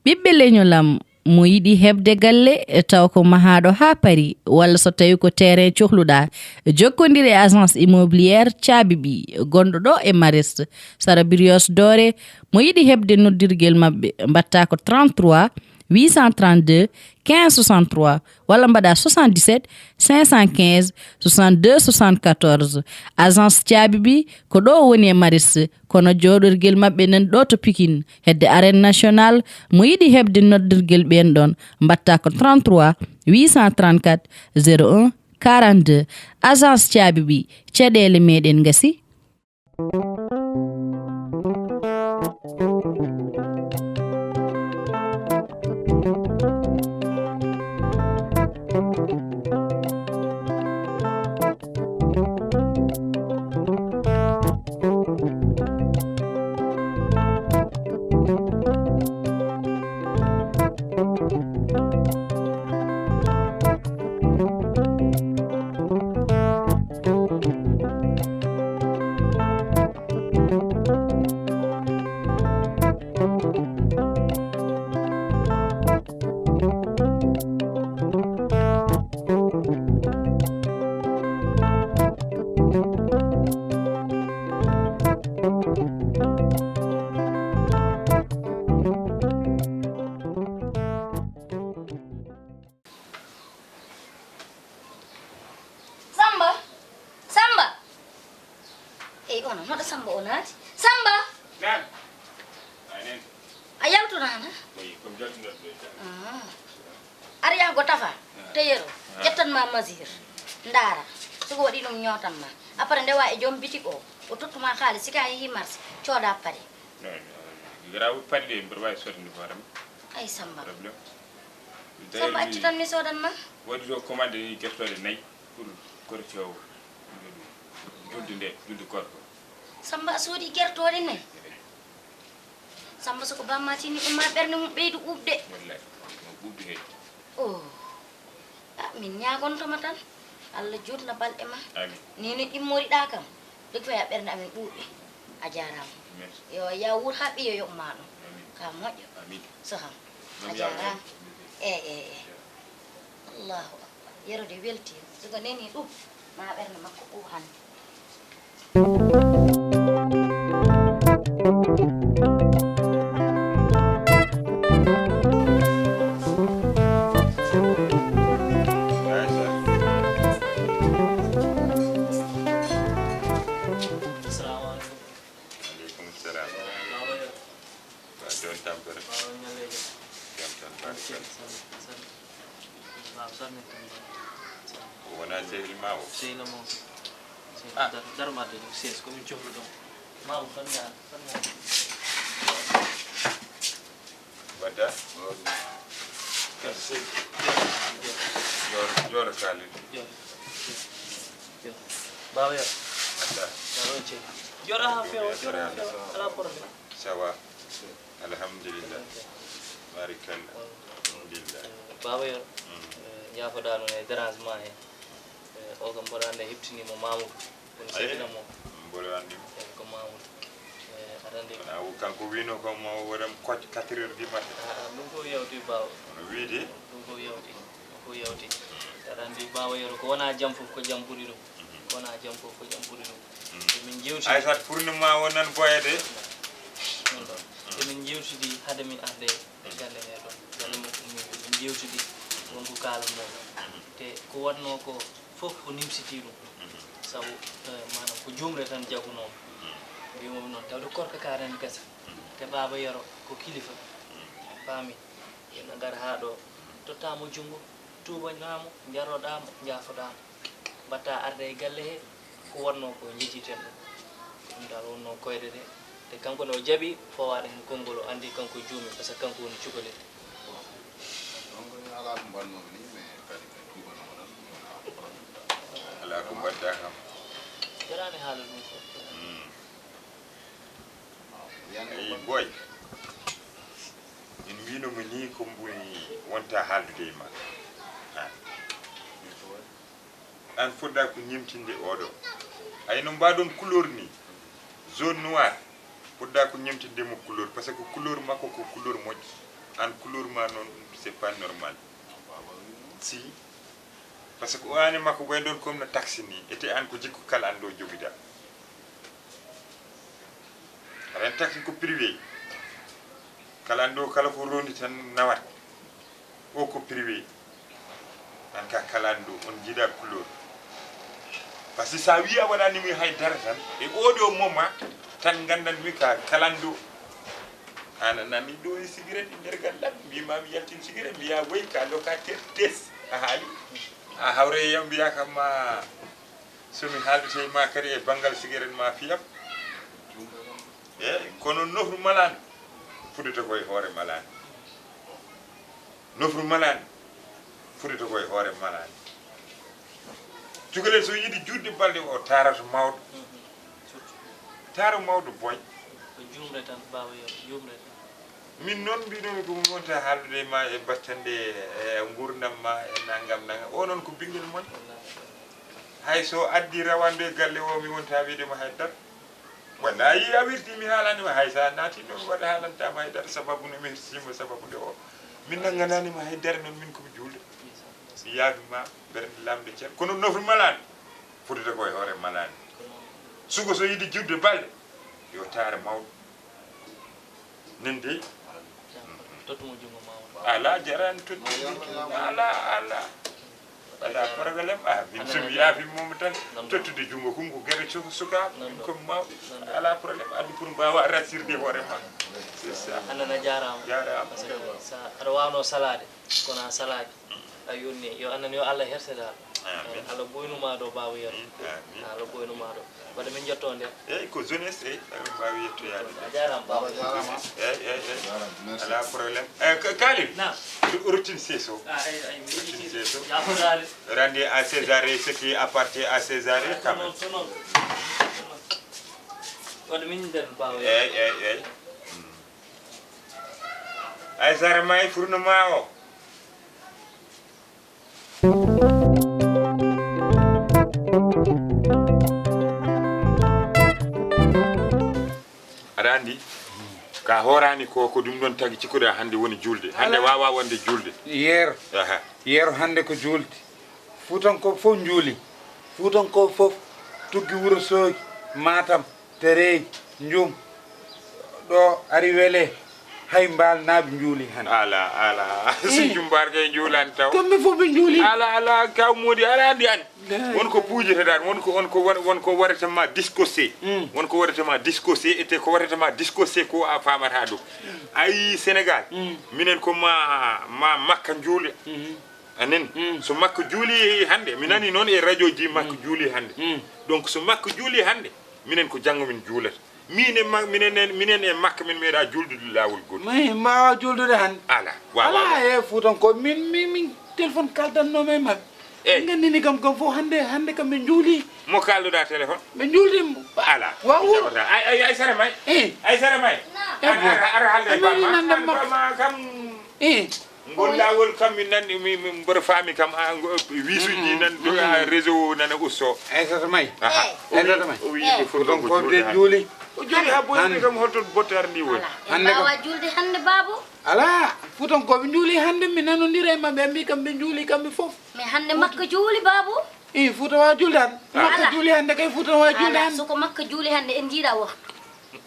ɓiɓɓe leñolam mo yiɗi heɓde galle taw ko mahaɗo ha Paris walla so tawi ko terrain cohluɗa jokkodiri e agence immobilière Caabiɓi gonɗo ɗo e Mariste Sara Brioche Doré mo yiɗi heɓde noddirguel mabɓe mbatta ko 33 832 15 63 walla mbaɗa 77 515 62 74 agence Caabiɓi ko ɗo woni e Mariste kono joɗorguel mabɓe nan ɗo to Pikine hedde arène national mo yiɗi heɓde noddirguel ɓen ɗon mbatta ko 33 834 01 42 agence Caabiɓi caɗele meɗen gasi. Après ndewa e jom bitik o tottuma xaalis si ka yi marché cooda pare graw padde mbar sodni faram ay Samba Samba acci tan mi sodan ma wadi do commande ni gettode nay pour korciow julde korko Samba soodi gertode nay Samba soko bamati ni umma berne mum beydu ubde wallahi ubde he oh min ñaagon toma tan Allah jutna balɗe ma ni immori ɗa kam deg fa ya ɓernde amin ɓuuɓe a jarama yo ya wur ha ɓiyo yoɓma ɗum ka moƴƴo saham a jarama allahu akbar yerode weltima sigo neni ɗum ma ɓernde makko ɓuuɓ hande Yoro kali. Baba ya. Yoro ha fe ala porbe. Sawa. Alhamdulillah. Barakallah. Alhamdulillah. Baba ya. Ya fa dano ne dérangement he. O gam borande hiptini mo mamu. Woni sedina mo. Bolandi. Ko mamu. Arande. Na o kanko wino ko mo waram ko 4 heures du matin. Dum ko yawti bawo. Wiidi. Dum ko yawti. Ko yawti. Arande bawo yoro ko wona jam fof ko jam buri dum. Wona jam fof ko jam buri dum. Min jewti. Ayssa fournima wonan boyede. Min jewtidi hade min arde galle he don. Galle mo min jewtidi won ko kala mo. Te ko wadno ko fof ko nimsiti dum. Sabu manam ko jumre tan jaguno. Bi mom non tawdo korka karen gasa. Te baba yoro ko kilifa. Fami. Ena gar ha do totamo jungo tuba ngamo jarodamo jafodamo batta arde galle he ko wonno ko jijiten dum dal wonno koyde de te kanko no jabi fo waade kongolo andi kanko jumi parce que kanko woni cukole donc ala ko banno ni mais kadi tuba no wona ala ko badda kam jarane haala dum ko yani boy in wino mo ni ko mbuni wonta haldude ma an fodda ko nyimtinde odo ay no mbadon couleur ni jaune noir fodda ko nyimtinde mo couleur parce que couleur makko ko couleur moƴƴi an couleur ma non c'est pas normal si parce que o ani makko boy don comme no taxi ni ete an ko jikko kala ando jogida ren taxi ko privé kala ando kala ko rondi tan nawat o ko privé an ka kala ando on jida couleur parce que sa wiya wadani mi hay dara tan e odo moment tan gandan mi ka kalando ana nani do cigarette nder gandam mi ma mi yaltin cigarette mi ya way ka locataire tes a hali a hawre yam biya kama somi haalde ma kari e bangal cigarette ma fiyam kono nofru malan fudita koy hoore malan nofru malan fudita koy hoore malan tugale so yidi judde balde o tarata mawdo taro mawdo boy ko jumre tan bawo yo jumre tan min non mbiɗon ko wonta haaldude ma e battande e gurdam ma e nangam onon ko bingel mon hay so addi rawande galle o mi wonta wiidema haydara walla yi a wirti mi haalanima hay sa naati ɗon waɗa haalantama haydara sababu no mi hirtima sababu nde o min nangananima haydara noon min komi julde si yaafima ɓerde lamde ceer kono nofru malani fotata koye hoore malani sugo so yiɗi judde balɗe yo taara mawɗo nen dey totumo jungo mawɗo ala jarani totti ala probléme min somi yaafi momo tan tottude jungo kum ko gueɗe suka min komi mawɗo ala probléme addu pour mbawa rassirde hoorema c'est ça annana jarama jarama parce que sa aɗa wawno salade kono a salaki a yonni yo annan yo Allah herseda Allah boynuma do bawo yer Allah boynuma do wada min jotto nde ko jeunesse ɗum mbawi yettoyade a jarama baba ala probléme Kalim na routine seeso routine seeso ya rendre à César ce qui appartient à César quand même wada min der bawo Ayssa may furno ma o aɗa andi ka horani ko ɗum ɗon tagi cikkuɗa hande woni julde hande wawa wonde julde yeero hande ko julde fuutanko fof juuli fuutanko fof tuggi wuro sooki matam tereyi njum ɗo ari wele hay mbal naaɓe juuli hande ala so jumbar kay juulani taw kamɓe fof ɓe juuli ala kaw moodi aɗa andi an wonko puujeteɗa wonko waɗatama discossé wonko waɗatama discossé ete ko waɗatama discossé ko a famata ɗum ayi Sénégal minen ko ma makka juule anen so makka juuli hande mi nani noon e radio ji makka juuli hande donc so makka juuli hande minen ko janggo min juulata minen e makka min meeɗa juldude lawol gol mi mbawa juldude hande ala e fuutanko min téléphone kaldannomi e mabɓe gandini kam fof hande kam ɓe juuli mo kalduɗa téléphone ɓe juuldi ala wawu ay sara may ay sara may ara halde bama kam ngol lawol kam min nandi mi mboɗo faami kam wisuji nan réseau nana usto Aissata may o wi donc ko de juuli o joni ha boyde kam holto bottar ndi woni hande bawa julde hande babo ala fuutankoɓe juuli hande mi nanodira e mabɓe mbi kam ɓe juuli kamɓe fof mais hande makka juuli babo fuuta wawa julde hande makka juuli hande kay fuuta wawa julde hande soko makka juuli hande en jiiɗa waktu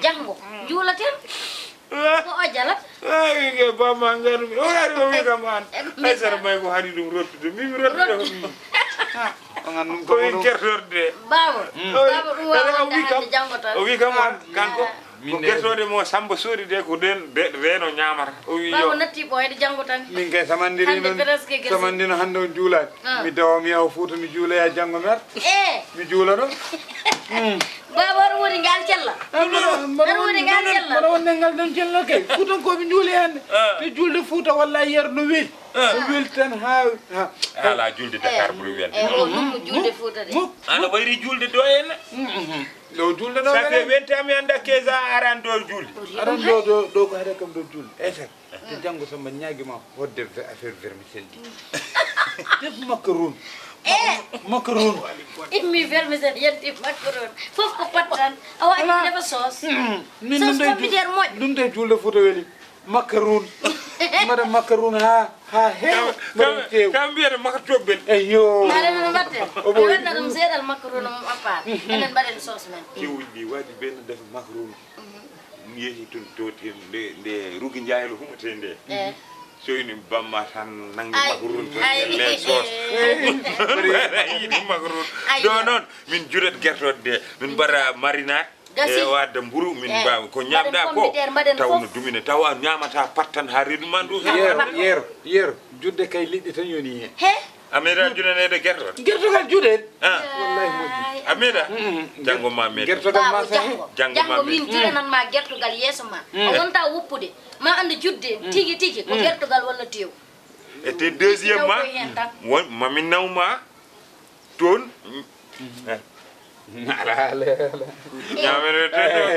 janggo juulaten ko o jalat ke bama ngarmi o ari o wi kam an Aissata may ko haɗi ɗum rottude mimi rottude ɗum ko min kertorde babo ɗum wawande hande janggo tan o wi kam an kanko ko kertode mo Samba soodi de ko reno ñamata o wi babo natti ɓoyde janggo tan min kay samandiri noon samandino hande on juulani mi dawa mi yawa Fouta mi juuloya janggo mi arta mi juula ɗo babo aɗa woni ngal cella aɗa woni ngal cella mbaɗa wonde ngal ɗon cello kay fuutankoɓe juuli hande te julde Fouta walla yeero no weeli o weeli tan ha ala julde Dakar ɓuuri welde o ɗum julde Fouta de ana ɓayri julde do henne ɗo julde ɗo safe wentami anda kesa aran do julde aran ɗo ko haɗa kam ɗo julde Aissata te janggo Samba ñaguima hodde affaire vermicelle ɗi def macaron macaron immi vermicelle yanti macaron fof ko pat tan a wawi defa sauce min sauce pompiteére moƴƴo ɗum de julde Fouta weeli macaron mbaɗa macaron ha heewa mbaɗa tew kam mbiyata maka tobbel eyo mbaɗen no mbatten ɓe waɗna ɗum seeɗal macaroni mum a part enen mbaɗen sauce men kewuji ɗi waɗi benno defa macaron mi yeehi toon toti nde rugi jaylo humate nde so ini bamma tan nangi macaron to le sauce yiɗi macaron ɗo noon min juret guertode de min mbaɗa marinade e wadde mburu min mbawa ko ñamɗa ko taw no dumine taw a ñamata pattan ha reedu ma ndu yeero judde kay liɗɗi tan yoni hen he a meeɗa junanede guertode guertogal juuɗen wallahi moƴƴi a meeɗa janggo ma meeɗa guertogal ma janggo min jurananma guertogal yeeso ma o wonta woppude ma anda judde tigi tigi ko guertogal walla tew e te deuxiémement won mamin nawma toon ala ñamere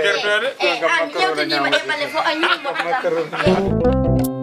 guertode an ƴewtanima e ɓalle fo a ñummo tata